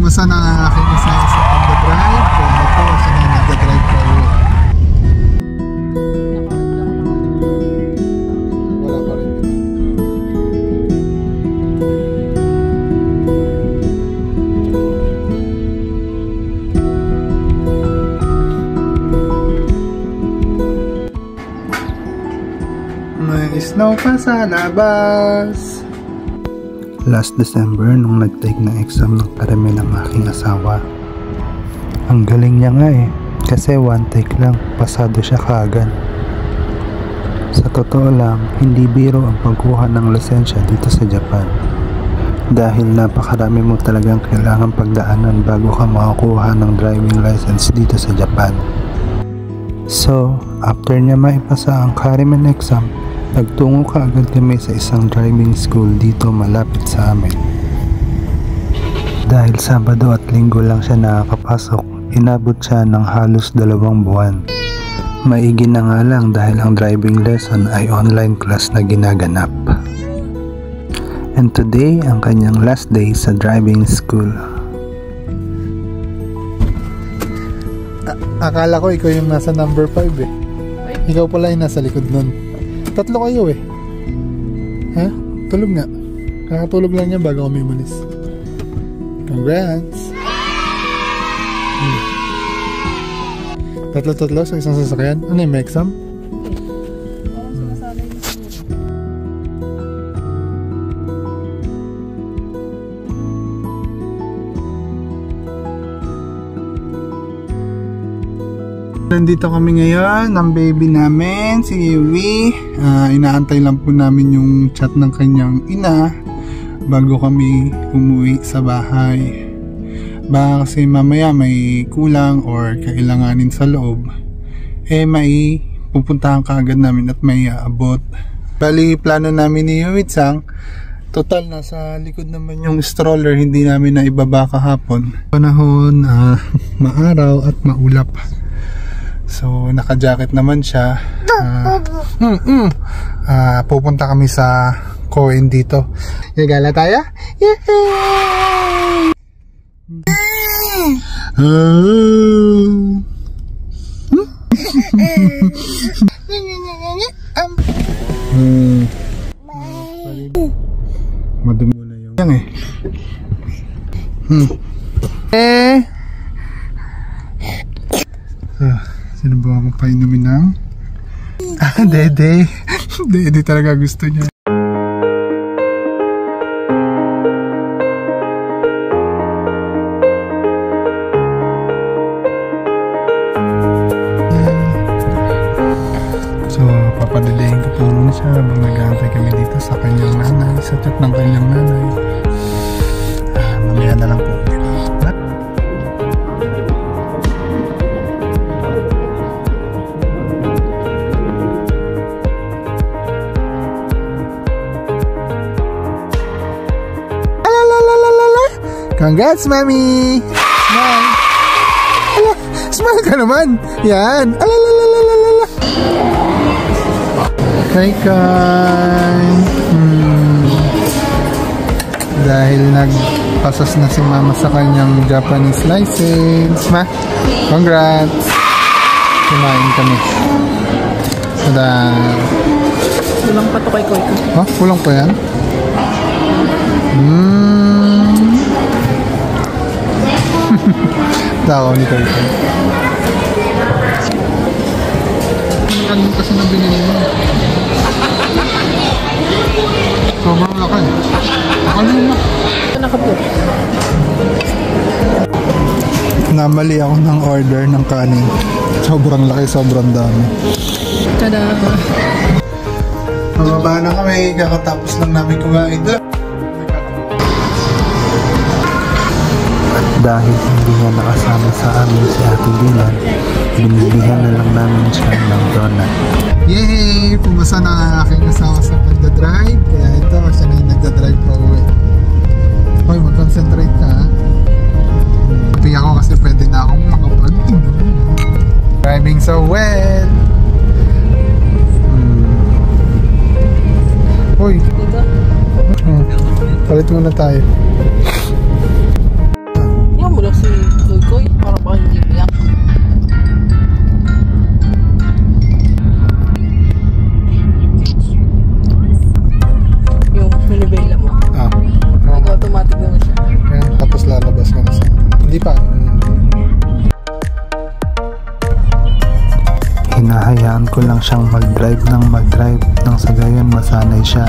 pumasa na ang aking asawa sa pagdadrive. Kaya ito, siya na nagdadrive pa uwi. Wala pa rin. May snow pa sa labas. Last December nung nag-take na exam ng Caramel ang aking asawa. Ang galing niya nga eh, kasi one take lang, pasado siya kaagad. Sa totoo lang, hindi biro ang pagkuha ng lisensya dito sa Japan. Dahil napakarami mo talagang kailangan pagdaanan bago ka makakuha ng driving license dito sa Japan. So, after niya maipasa ang Caramel exam, nagtungo ka agad kami sa isang driving school dito malapit sa amin. Dahil Sabado at Linggo lang siya nakakapasok, inabot siya ng halos 2 buwan. Maigi na nga lang dahil ang driving lesson ay online class na ginaganap. And today, ang kanyang last day sa driving school. Akala ko ikaw yung nasa number 5 eh. Ikaw pala yung nasa likod nun. Tatlo kayo eh. Ha? Tulog nga. Kakatulog lang niya bago kami umalis. Congrats! Tatlo sa isang sasakyan. Ano yung may exam? Nandito kami ngayon ng baby namin, si Yui. Inaantay lang po namin yung chat ng kanyang ina bago kami umuwi sa bahay. Baka kasi mamaya may kulang or kailanganin sa loob, eh may pupuntahan kaagad namin at may aabot. Bali, plano namin ni Yui-san, total nasa likod naman yung stroller, hindi namin na ibaba kahapon. Panahon, maaraw at maulap. So, naka-jacket naman siya. Pupunta kami sa Koen dito. Gagala tayo? Yay! Madumi na yung yan eh. Sino ba ako painumin ng? Dede. Dede talaga gusto niya. So, papadalihin ko po muna siya habang nag-aantay kami dito sa kanyang nanay, sa chat ng kanyang nanay. Mamaya na lang po. Congrats, Mami! Smile! Ala, smile ka naman! Yan! Alalalalala! Kai-kai! Dahil nagpasas na si Mama sa kanyang Japanese license. Ma, congrats! Kumain kami. Tada! Kulang pa to kay Koy. Oh, kulang pa yan? Takaw ni Koy. Ano kasi na binili mo? Sobrang laki. Ano na? Nakapot. Namali ako ng order ng kanin. Sobrang laki, sobrang dami. Tada! Mababa na kami, kakatapos lang namin kumain. Dahil hindi niya nakasama sa amin si Ate Dylan, binilihan na lang namin siya ng donut. Yay! Pumasa na ang aking asawa sa pagdadrive. Kaya ito, siya na yung nagdadrive pa uwi. Hoy, mag-concentrate ka ha. Pati ako kasi pwede na akong makapag-inom. Driving so well! Hoy! Palit muna tayo. ko lang siyang mag-drive nang sa gayon masanay siya.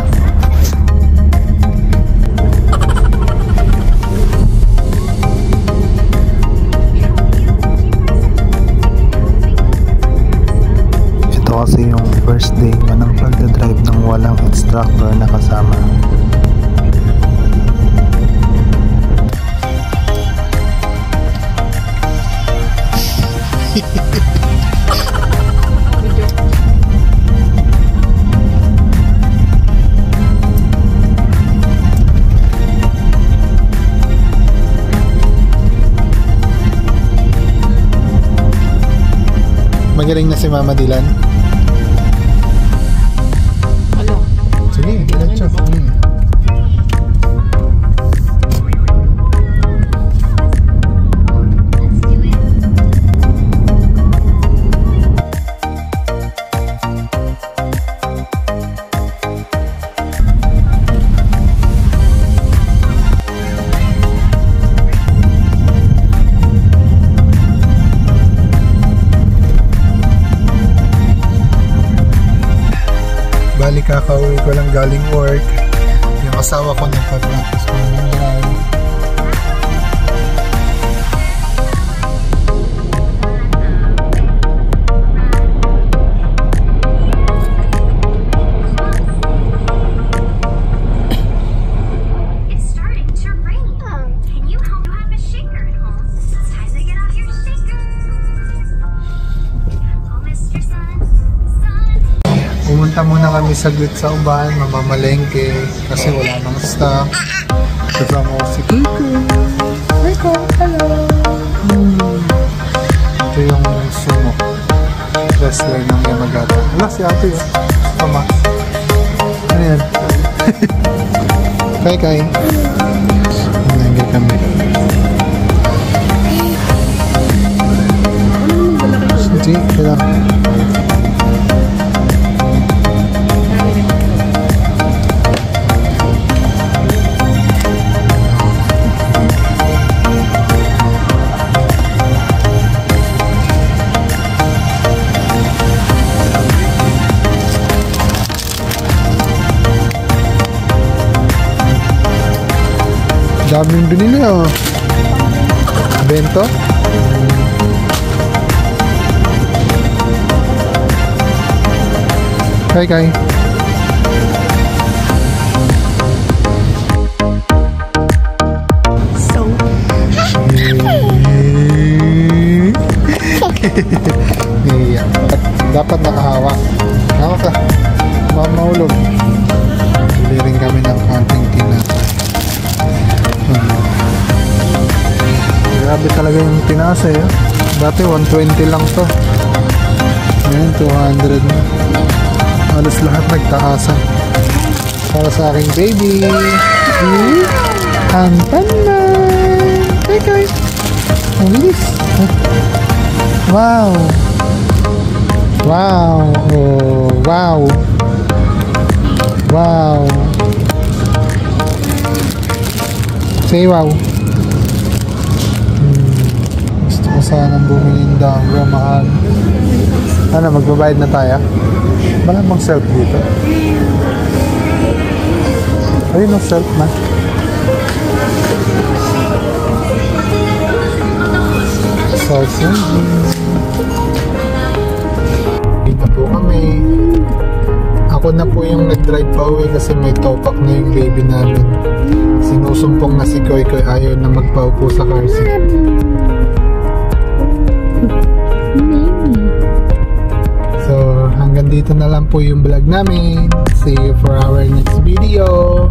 Ito kasi yung first day niya ng pagdadrive ng walang instructor na kasama. Magaling na si Mama Dylan. Ano? Sige, diretso. Bali kakauwi ko lang galing work. Yung asawa ko nagpa-practice ko ng drive. It's starting to rain. Can you help? You have a shaker at home. It's time to get out your shaker. Oh, Mr. Sun. Pumunta muna kami saglit sa ubahan, mamamalengke kasi wala nang stock. Kasama ko si Kiko. Kiko, hello! Ito yung sumo wrestler ng Yamagata. Wala si ate yun. Tama. Ano yan? Kai. Malengke kami. Hindi, kailangan. Daming binili oh. Bento? Kai. So. Yeah. Dapat nakahawak. Hawak ka. Maulog. Bili rin kami ng konting tinapay. Grabe talaga yung tinaas eh. Dati 120 lang to. Ngayon 200 na. Halos lahat nagtaasan. Para sa aking baby. Ang tanan. Kai. Ang bilis. Wow. Oh, wow. Say wow. Gusto ko sanang bumili ng dangro, mahal. Ano, magbabayad na tayo? Wala bang self dito? Ayun ang self na. Sausage. Dito po kami. Ako na po yung nag-drive pa uwi kasi may topak na yung baby namin. Sinusumpong na si Koy ayaw na magpaupo sa car seat. So hanggang dito na lang po yung vlog namin. See you for our next video.